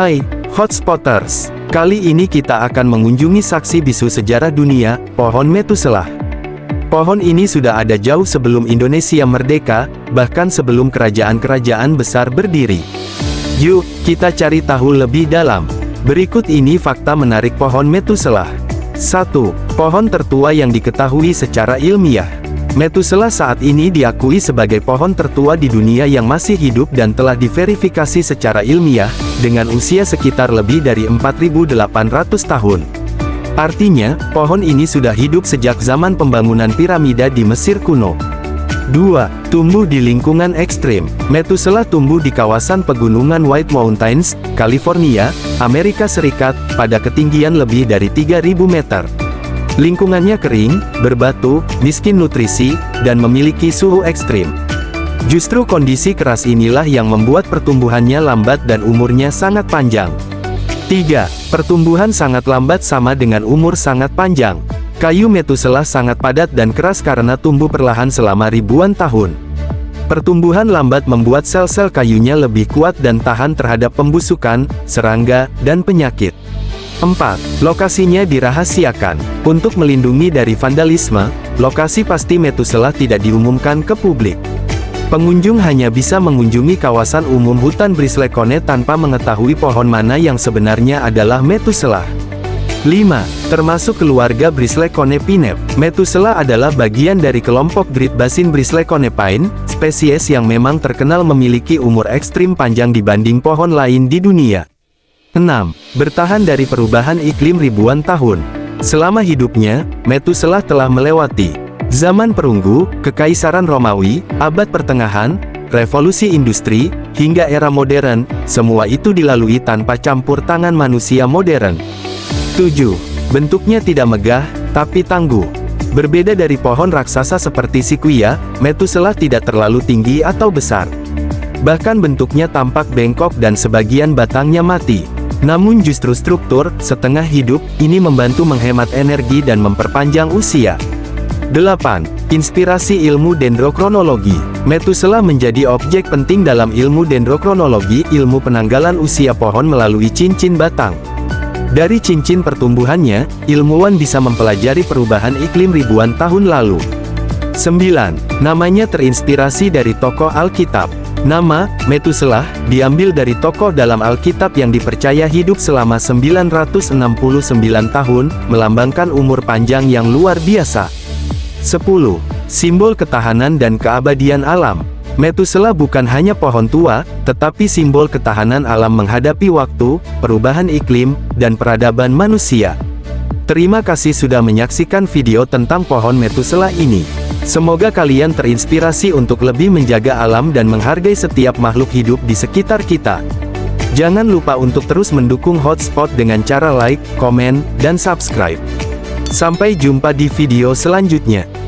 Hai, Hotspotters! Kali ini kita akan mengunjungi saksi bisu sejarah dunia, pohon Methuselah. Pohon ini sudah ada jauh sebelum Indonesia merdeka, bahkan sebelum kerajaan-kerajaan besar berdiri. Yuk, kita cari tahu lebih dalam. Berikut ini fakta menarik pohon Methuselah. 1. Pohon tertua yang diketahui secara ilmiah. Methuselah saat ini diakui sebagai pohon tertua di dunia yang masih hidup dan telah diverifikasi secara ilmiah, dengan usia sekitar lebih dari 4.800 tahun. Artinya, pohon ini sudah hidup sejak zaman pembangunan piramida di Mesir kuno. 2. Tumbuh di lingkungan ekstrim. Methuselah tumbuh di kawasan pegunungan White Mountains, California, Amerika Serikat, pada ketinggian lebih dari 3.000 meter. Lingkungannya kering, berbatu, miskin nutrisi, dan memiliki suhu ekstrim. Justru kondisi keras inilah yang membuat pertumbuhannya lambat dan umurnya sangat panjang. 3. Pertumbuhan sangat lambat sama dengan umur sangat panjang. Kayu Methuselah sangat padat dan keras karena tumbuh perlahan selama ribuan tahun. Pertumbuhan lambat membuat sel-sel kayunya lebih kuat dan tahan terhadap pembusukan, serangga, dan penyakit. 4. Lokasinya dirahasiakan. Untuk melindungi dari vandalisme, lokasi pasti Methuselah tidak diumumkan ke publik. Pengunjung hanya bisa mengunjungi kawasan umum hutan Brislekone tanpa mengetahui pohon mana yang sebenarnya adalah Methuselah. 5. Termasuk keluarga Brislekone Pinep. Methuselah adalah bagian dari kelompok Great Basin Brislekone Pine, spesies yang memang terkenal memiliki umur ekstrim panjang dibanding pohon lain di dunia. 6. Bertahan dari perubahan iklim ribuan tahun. Selama hidupnya, Methuselah telah melewati zaman perunggu, kekaisaran Romawi, abad pertengahan, revolusi industri, hingga era modern. Semua itu dilalui tanpa campur tangan manusia modern. 7. Bentuknya tidak megah, tapi tangguh. Berbeda dari pohon raksasa seperti Sequoia, Methuselah tidak terlalu tinggi atau besar. Bahkan bentuknya tampak bengkok dan sebagian batangnya mati. Namun justru struktur, setengah hidup, ini membantu menghemat energi dan memperpanjang usia. 8. Inspirasi ilmu dendrokronologi. Methuselah menjadi objek penting dalam ilmu dendrokronologi, ilmu penanggalan usia pohon melalui cincin batang. Dari cincin pertumbuhannya, ilmuwan bisa mempelajari perubahan iklim ribuan tahun lalu. 9. Namanya terinspirasi dari tokoh Alkitab. Nama, Methuselah, diambil dari tokoh dalam Alkitab yang dipercaya hidup selama 969 tahun, melambangkan umur panjang yang luar biasa. 10. Simbol ketahanan dan keabadian alam. Methuselah bukan hanya pohon tua, tetapi simbol ketahanan alam menghadapi waktu, perubahan iklim, dan peradaban manusia. Terima kasih sudah menyaksikan video tentang pohon Methuselah ini. Semoga kalian terinspirasi untuk lebih menjaga alam dan menghargai setiap makhluk hidup di sekitar kita. Jangan lupa untuk terus mendukung Hotspot dengan cara like, komen, dan subscribe. Sampai jumpa di video selanjutnya.